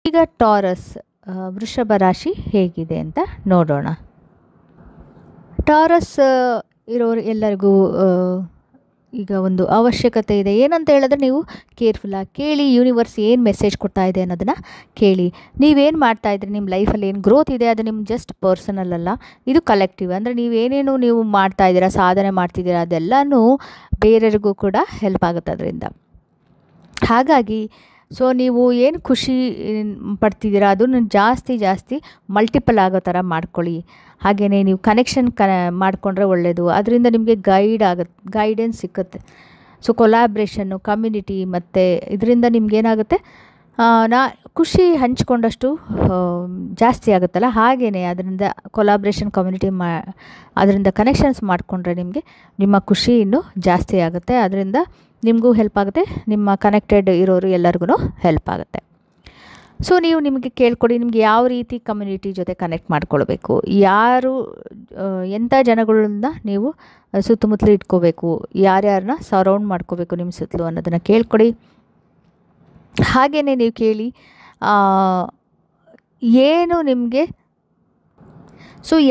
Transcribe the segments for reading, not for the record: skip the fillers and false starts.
ಈಗ ಟಾರಸ್ ವೃಷಭ ರಾಶಿ ಹೇಗಿದೆ ಅಂತ ನೋಡೋಣ. ಟಾರಸ್ ಇರೋರು ಎಲ್ಲರಿಗೂ ಈಗ ಒಂದು ಅವಶ್ಯಕತೆ ಇದೆ. ಏನಂತ ಹೇಳಿದ್ರೆ, ನೀವು ಕೇರ್ಫುಲ್ಲಾಗಿ ಕೇಳಿ, ಯೂನಿವರ್ಸ್ ಏನು ಮೆಸೇಜ್ ಕೊಡ್ತಾ ಇದೆ ಅನ್ನೋದನ್ನು ಕೇಳಿ. ನೀವೇನು ಮಾಡ್ತಾಯಿದ್ರಿ, ನಿಮ್ಮ ಲೈಫಲ್ಲಿ ಏನು ಗ್ರೋತ್ ಇದೆ, ಅದು ನಿಮ್ಮ ಜಸ್ಟ್ ಪರ್ಸನಲ್ ಅಲ್ಲ, ಇದು ಕಲೆಕ್ಟಿವ್. ಅಂದರೆ ನೀವೇನೇನು ನೀವು ಮಾಡ್ತಾಯಿದ್ದೀರಾ, ಸಾಧನೆ ಮಾಡ್ತಿದ್ದೀರಾ, ಅದೆಲ್ಲನೂ ಬೇರೆಯವ್ರಿಗೂ ಕೂಡ ಹೆಲ್ಪ್ ಆಗುತ್ತೆ ಅದರಿಂದ. ಹಾಗಾಗಿ ನೀವು ಏನು ಖುಷಿ ಪಡ್ತಿದ್ದೀರಾ ಅದನ್ನು ಜಾಸ್ತಿ ಮಲ್ಟಿಪಲ್ ಆಗೋ ಥರ ಮಾಡ್ಕೊಳ್ಳಿ. ಹಾಗೆಯೇ ನೀವು ಕನೆಕ್ಷನ್ ಮಾಡಿಕೊಂಡ್ರೆ ಒಳ್ಳೆಯದು. ಅದರಿಂದ ನಿಮಗೆ ಗೈಡೆನ್ಸ್ ಸಿಕ್ಕುತ್ತೆ. ಕೊಲಾಬ್ರೇಷನ್ನು, ಕಮ್ಯುನಿಟಿ ಮತ್ತು ಇದರಿಂದ ನಿಮಗೇನಾಗುತ್ತೆ, ಖುಷಿ ಹಂಚ್ಕೊಂಡಷ್ಟು ಜಾಸ್ತಿ ಆಗುತ್ತಲ್ಲ, ಹಾಗೆಯೇ ಅದರಿಂದ ಕೊಲಾಬ್ರೇಷನ್ ಕಮ್ಯುನಿಟಿ ಅದರಿಂದ ಕನೆಕ್ಷನ್ಸ್ ಮಾಡಿಕೊಂಡ್ರೆ ನಿಮ್ಮ ಖುಷಿ ಇನ್ನೂ ಜಾಸ್ತಿ ಆಗುತ್ತೆ. ಅದರಿಂದ ನಿಮಗೂ ಹೆಲ್ಪ್ ಆಗುತ್ತೆ, ನಿಮ್ಮ ಕನೆಕ್ಟೆಡ್ ಇರೋರು ಎಲ್ಲರಿಗೂ ಹೆಲ್ಪ್ ಆಗುತ್ತೆ. ನೀವು ನಿಮಗೆ ಕೇಳ್ಕೊಡಿ, ನಿಮಗೆ ಯಾವ ರೀತಿ ಕಮ್ಯುನಿಟಿ ಜೊತೆ ಕನೆಕ್ಟ್ ಮಾಡ್ಕೊಳ್ಬೇಕು, ಎಂಥ ಜನಗಳಿಂದ ನೀವು ಸುತ್ತಮುತ್ತಲು ಇಟ್ಕೋಬೇಕು, ಯಾರ್ಯಾರನ್ನ ಸರೌಂಡ್ ಮಾಡ್ಕೋಬೇಕು ನಿಮ್ಮ ಸುತ್ತಲೂ ಅನ್ನೋದನ್ನು ಕೇಳ್ಕೊಡಿ. ಹಾಗೆಯೇ ನೀವು ಕೇಳಿ ಏನು ನಿಮಗೆ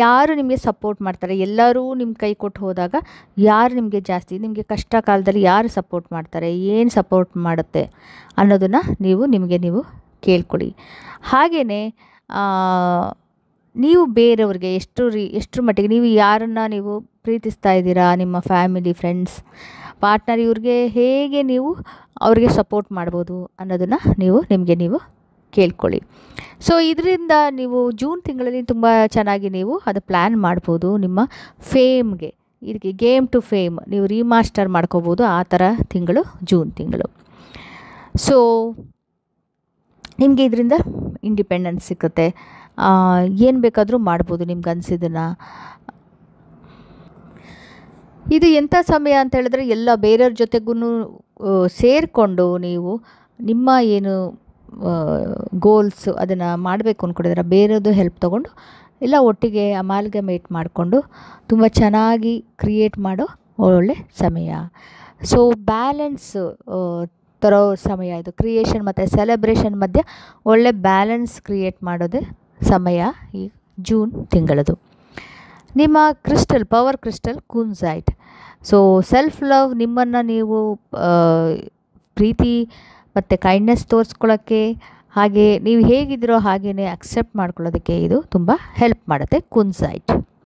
ಯಾರು ನಿಮಗೆ ಸಪೋರ್ಟ್ ಮಾಡ್ತಾರೆ, ಎಲ್ಲರೂ ನಿಮ್ಮ ಕೈ ಕೊಟ್ಟು ಹೋದಾಗ ಯಾರು ನಿಮಗೆ ಜಾಸ್ತಿ, ನಿಮಗೆ ಕಷ್ಟ ಕಾಲದಲ್ಲಿ ಯಾರು ಸಪೋರ್ಟ್ ಮಾಡ್ತಾರೆ, ಏನು ಸಪೋರ್ಟ್ ಮಾಡುತ್ತೆ ಅನ್ನೋದನ್ನು ನಿಮಗೆ ನೀವು ಕೇಳ್ಕೊಳ್ಳಿ. ಹಾಗೆಯೇ ನೀವು ಬೇರೆಯವ್ರಿಗೆ ಎಷ್ಟರ ಮಟ್ಟಿಗೆ ನೀವು ಯಾರನ್ನು ನೀವು ಪ್ರೀತಿಸ್ತಾ ಇದ್ದೀರಾ, ನಿಮ್ಮ ಫ್ಯಾಮಿಲಿ, ಫ್ರೆಂಡ್ಸ್, ಪಾರ್ಟ್ನರ್, ಇವ್ರಿಗೆ ಹೇಗೆ ನೀವು ಅವ್ರಿಗೆ ಸಪೋರ್ಟ್ ಮಾಡ್ಬೋದು ಅನ್ನೋದನ್ನು ನಿಮಗೆ ನೀವು ಕೇಳ್ಕೊಳ್ಳಿ. ಇದರಿಂದ ನೀವು ಜೂನ್ ತಿಂಗಳಲ್ಲಿ ತುಂಬ ಚೆನ್ನಾಗಿ ನೀವು ಅದು ಪ್ಲ್ಯಾನ್ ಮಾಡ್ಬೋದು. ನಿಮ್ಮ ಫೇಮ್ಗೆ, ಇದಕ್ಕೆ ಗೇಮ್ ಟು ಫೇಮ್ ನೀವು ರೀಮಾಸ್ಟರ್ ಮಾಡ್ಕೋಬೋದು. ಆ ಥರ ತಿಂಗಳು ಜೂನ್ ತಿಂಗಳು. ನಿಮಗೆ ಇದರಿಂದ ಇಂಡಿಪೆಂಡೆನ್ಸ್ ಸಿಗುತ್ತೆ. ಏನು ಬೇಕಾದರೂ ಮಾಡ್ಬೋದು ನಿಮ್ಗೆ ಅನಿಸಿದ್ದನ್ನು. ಇದು ಎಂಥ ಸಮಯ ಅಂತ ಹೇಳಿದ್ರೆ, ಎಲ್ಲ ಬೇರೆಯವ್ರ ಜೊತೆಗೂ ಸೇರಿಕೊಂಡು ನೀವು ನಿಮ್ಮ ಏನು ಗೋಲ್ಸು ಅದನ್ನು ಮಾಡಬೇಕು ಅಂದ್ಕೊಂಡಿದ್ರೆ ಬೇರೆಯದು ಹೆಲ್ಪ್ ತೊಗೊಂಡು ಎಲ್ಲ ಒಟ್ಟಿಗೆ ಅಮಾಲ್ಗಮೇಟ್ ಮಾಡಿಕೊಂಡು ತುಂಬ ಚೆನ್ನಾಗಿ ಕ್ರಿಯೇಟ್ ಮಾಡೋ ಒಳ್ಳೆ ಸಮಯ. ಬ್ಯಾಲೆನ್ಸ್ ತರೋ ಸಮಯ ಇದು. ಕ್ರಿಯೇಷನ್ ಮತ್ತು ಸೆಲೆಬ್ರೇಷನ್ ಮಧ್ಯೆ ಒಳ್ಳೆ ಬ್ಯಾಲೆನ್ಸ್ ಕ್ರಿಯೇಟ್ ಮಾಡೋದೇ ಸಮಯ ಈ ಜೂನ್ ತಿಂಗಳದು. ನಿಮ್ಮ ಪವರ್ ಕ್ರಿಸ್ಟಲ್ ಕೂನ್ಸೈಟ್. ಸೆಲ್ಫ್ ಲವ್, ನಿಮ್ಮನ್ನು ನೀವು ಪ್ರೀತಿ ಮತ್ತು ಕೈಂಡ್ನೆಸ್ ತೋರಿಸ್ಕೊಳ್ಳೋಕ್ಕೆ, ಹಾಗೆ ನೀವು ಹೇಗಿದ್ದೀರೋ ಹಾಗೆಯೇ ಅಕ್ಸೆಪ್ಟ್ ಮಾಡ್ಕೊಳ್ಳೋದಕ್ಕೆ ಇದು ತುಂಬ ಹೆಲ್ಪ್ ಮಾಡುತ್ತೆ ಕೂನ್ಸೈಟ್.